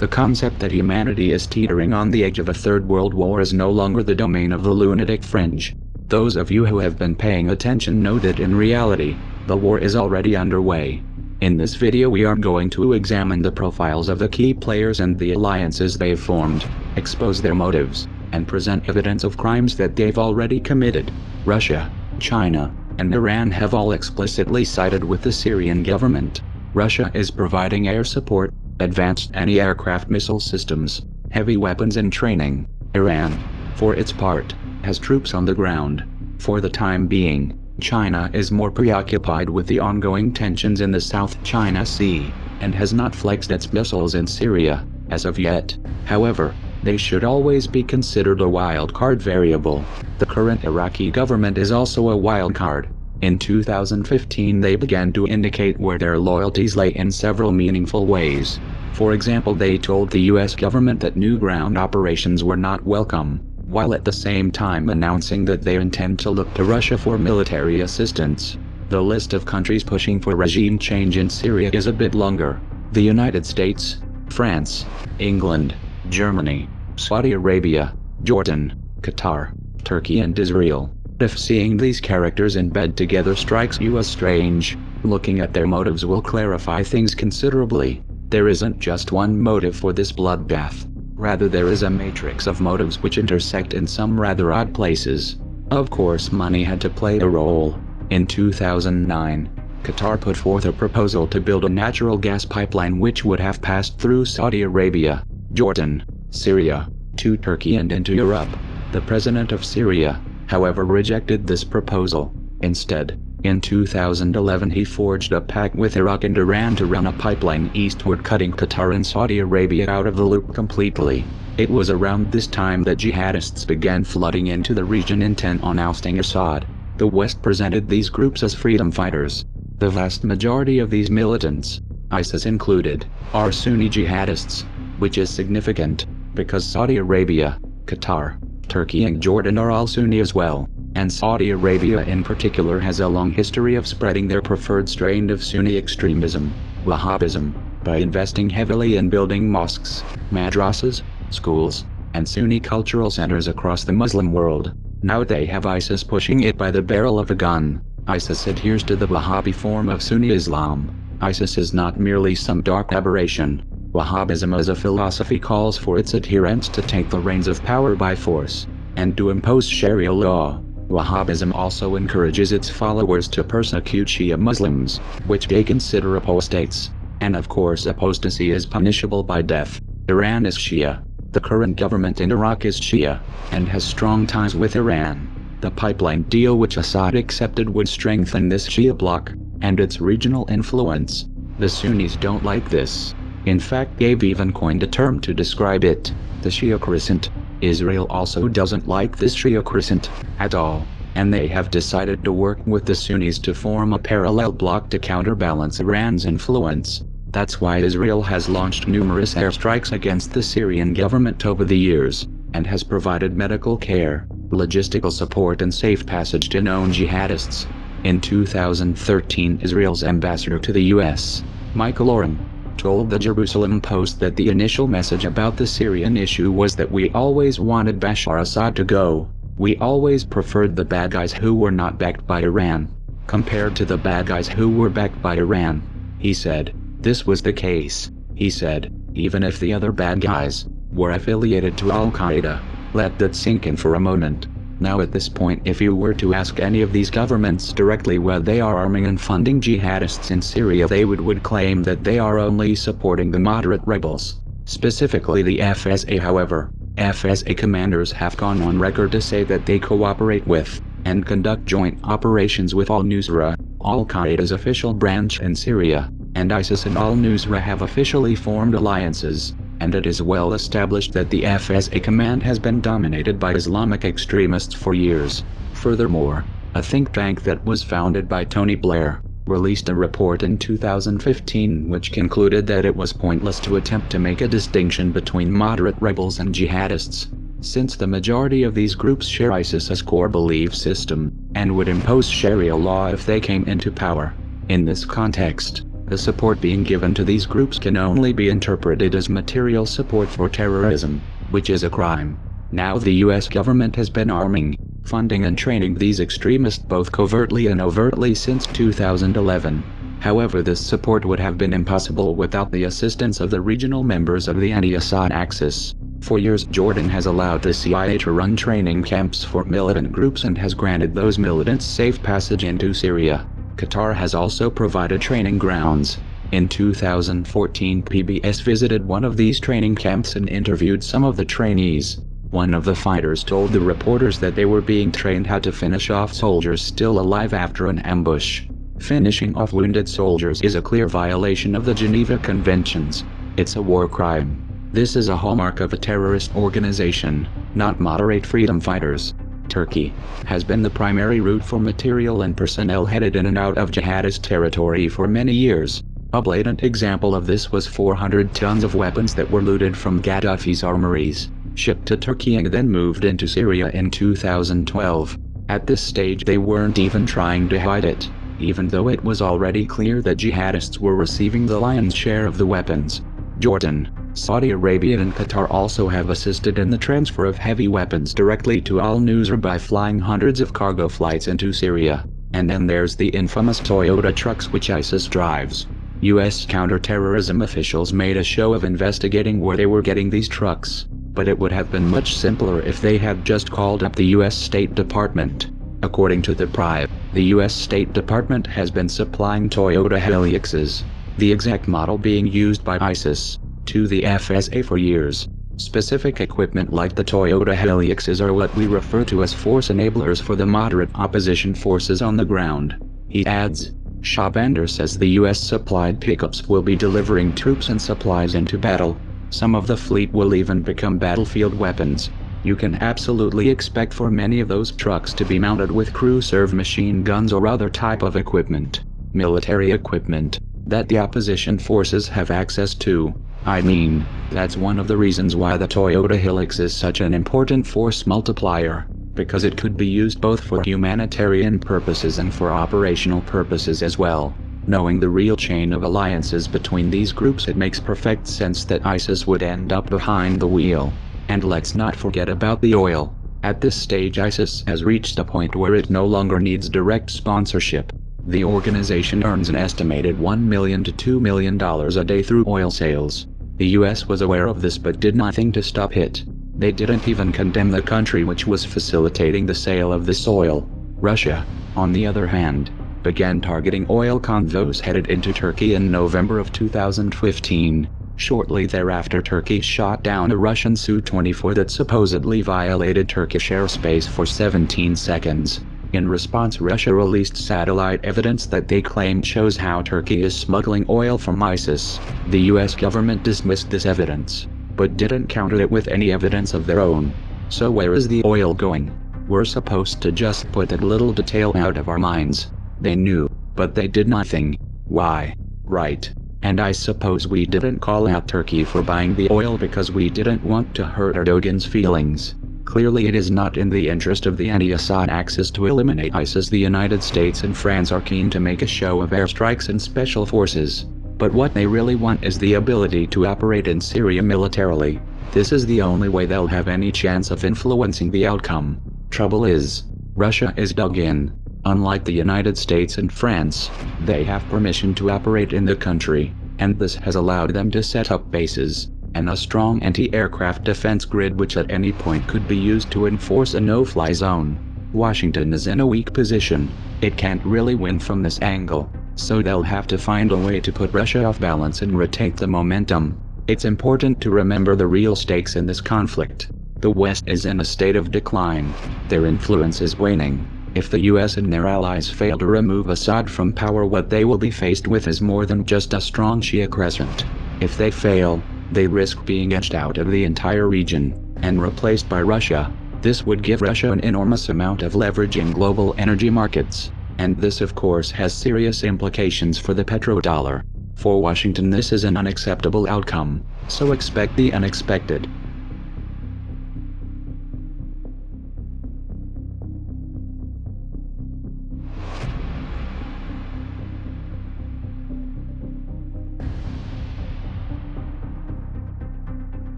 The concept that humanity is teetering on the edge of a third world war is no longer the domain of the lunatic fringe. Those of you who have been paying attention know that in reality, the war is already underway. In this video we are going to examine the profiles of the key players and the alliances they've formed, expose their motives, and present evidence of crimes that they've already committed. Russia, China, and Iran have all explicitly sided with the Syrian government. Russia is providing air support, advanced anti-aircraft missile systems, heavy weapons and training. Iran, for its part, has troops on the ground. For the time being, China is more preoccupied with the ongoing tensions in the South China Sea, and has not flexed its missiles in Syria, as of yet. However, they should always be considered a wild card variable. The current Iraqi government is also a wild card. In 2015 they began to indicate where their loyalties lay in several meaningful ways. For example, they told the US government that new ground operations were not welcome, while at the same time announcing that they intend to look to Russia for military assistance. The list of countries pushing for regime change in Syria is a bit longer. The United States, France, England, Germany, Saudi Arabia, Jordan, Qatar, Turkey and Israel. If seeing these characters in bed together strikes you as strange, looking at their motives will clarify things considerably. There isn't just one motive for this bloodbath. Rather, there is a matrix of motives which intersect in some rather odd places. Of course, money had to play a role. In 2009, Qatar put forth a proposal to build a natural gas pipeline which would have passed through Saudi Arabia, Jordan, Syria, to Turkey and into Europe. The president of Syria, however, rejected this proposal. Instead, in 2011 he forged a pact with Iraq and Iran to run a pipeline eastward, cutting Qatar and Saudi Arabia out of the loop completely. It was around this time that jihadists began flooding into the region intent on ousting Assad. The West presented these groups as freedom fighters. The vast majority of these militants, ISIS included, are Sunni jihadists, which is significant, because Saudi Arabia, Qatar, Turkey and Jordan are all Sunni as well, and Saudi Arabia in particular has a long history of spreading their preferred strain of Sunni extremism, Wahhabism, by investing heavily in building mosques, madrasas, schools, and Sunni cultural centers across the Muslim world. Now they have ISIS pushing it by the barrel of a gun. ISIS adheres to the Wahhabi form of Sunni Islam. ISIS is not merely some dark aberration. Wahhabism as a philosophy calls for its adherents to take the reins of power by force, and to impose Sharia law. Wahhabism also encourages its followers to persecute Shia Muslims, which they consider apostates. And of course apostasy is punishable by death. Iran is Shia. The current government in Iraq is Shia, and has strong ties with Iran. The pipeline deal which Assad accepted would strengthen this Shia bloc, and its regional influence. The Sunnis don't like this. In fact, they've even coined a term to describe it, the Shia crescent. Israel also doesn't like this Shia crescent at all, and they have decided to work with the Sunnis to form a parallel bloc to counterbalance Iran's influence. That's why Israel has launched numerous airstrikes against the Syrian government over the years, and has provided medical care, logistical support and safe passage to known jihadists. In 2013, Israel's ambassador to the US, Michael Oren, told the Jerusalem Post that the initial message about the Syrian issue was that we always wanted Bashar Assad to go. We always preferred the bad guys who were not backed by Iran, compared to the bad guys who were backed by Iran. He said, this was the case. He said, even if the other bad guys were affiliated to Al-Qaeda. Let that sink in for a moment. Now at this point, if you were to ask any of these governments directly whether they are arming and funding jihadists in Syria, they would claim that they are only supporting the moderate rebels, specifically the FSA. However, FSA commanders have gone on record to say that they cooperate with, and conduct joint operations with al-Nusra, Al-Qaeda's official branch in Syria, and ISIS and al-Nusra have officially formed alliances. And it is well established that the FSA command has been dominated by Islamic extremists for years. Furthermore, a think tank that was founded by Tony Blair, released a report in 2015 which concluded that it was pointless to attempt to make a distinction between moderate rebels and jihadists, since the majority of these groups share ISIS's core belief system, and would impose Sharia law if they came into power. In this context, The support being given to these groups can only be interpreted as material support for terrorism, which is a crime. Now the US government has been arming, funding and training these extremists both covertly and overtly since 2011. However, this support would have been impossible without the assistance of the regional members of the anti-Assad axis. For years, Jordan has allowed the CIA to run training camps for militant groups and has granted those militants safe passage into Syria. Qatar has also provided training grounds. In 2014, PBS visited one of these training camps and interviewed some of the trainees. One of the fighters told the reporters that they were being trained how to finish off soldiers still alive after an ambush. Finishing off wounded soldiers is a clear violation of the Geneva Conventions. It's a war crime. This is a hallmark of a terrorist organization, not moderate freedom fighters. Turkey has been the primary route for material and personnel headed in and out of jihadist territory for many years. A blatant example of this was 400 tons of weapons that were looted from Gaddafi's armories, shipped to Turkey and then moved into Syria in 2012. At this stage they weren't even trying to hide it, even though it was already clear that jihadists were receiving the lion's share of the weapons. Jordan, Saudi Arabia and Qatar also have assisted in the transfer of heavy weapons directly to Al-Nusra by flying hundreds of cargo flights into Syria. And then there's the infamous Toyota trucks which ISIS drives. US counterterrorism officials made a show of investigating where they were getting these trucks, but it would have been much simpler if they had just called up the US State Department. According to the Prive, the US State Department has been supplying Toyota Hiluxes, the exact model being used by ISIS, to the FSA for years. Specific equipment like the Toyota Hiluxes are what we refer to as force enablers for the moderate opposition forces on the ground. He adds, Shahbandar says the US supplied pickups will be delivering troops and supplies into battle. Some of the fleet will even become battlefield weapons. You can absolutely expect for many of those trucks to be mounted with crew-serve machine guns or other type of equipment, military equipment, that the opposition forces have access to. I mean, that's one of the reasons why the Toyota Hilux is such an important force multiplier, because it could be used both for humanitarian purposes and for operational purposes as well. Knowing the real chain of alliances between these groups, it makes perfect sense that ISIS would end up behind the wheel. And let's not forget about the oil. At this stage ISIS has reached a point where it no longer needs direct sponsorship. The organization earns an estimated $1 million to $2 million a day through oil sales. The US was aware of this but did nothing to stop it. They didn't even condemn the country which was facilitating the sale of this oil. Russia, on the other hand, began targeting oil convoys headed into Turkey in November of 2015. Shortly thereafter, Turkey shot down a Russian Su-24 that supposedly violated Turkish airspace for 17 seconds. In response, Russia released satellite evidence that they claimed shows how Turkey is smuggling oil from ISIS. The US government dismissed this evidence, but didn't counter it with any evidence of their own. So where is the oil going? We're supposed to just put that little detail out of our minds. They knew, but they did nothing. Why? Right. And I suppose we didn't call out Turkey for buying the oil because we didn't want to hurt Erdogan's feelings. Clearly it is not in the interest of the anti-Assad axis to eliminate ISIS. The United States and France are keen to make a show of airstrikes and special forces. But what they really want is the ability to operate in Syria militarily. This is the only way they'll have any chance of influencing the outcome. Trouble is, Russia is dug in. Unlike the United States and France, they have permission to operate in the country, and this has allowed them to set up bases and a strong anti-aircraft defense grid which at any point could be used to enforce a no-fly zone. Washington is in a weak position. It can't really win from this angle, so they'll have to find a way to put Russia off balance and retake the momentum. It's important to remember the real stakes in this conflict. The West is in a state of decline. Their influence is waning. If the US and their allies fail to remove Assad from power, what they will be faced with is more than just a strong Shia crescent. If they fail, they risk being edged out of the entire region and replaced by Russia. This would give Russia an enormous amount of leverage in global energy markets, and this of course has serious implications for the petrodollar. For Washington, this is an unacceptable outcome, so expect the unexpected.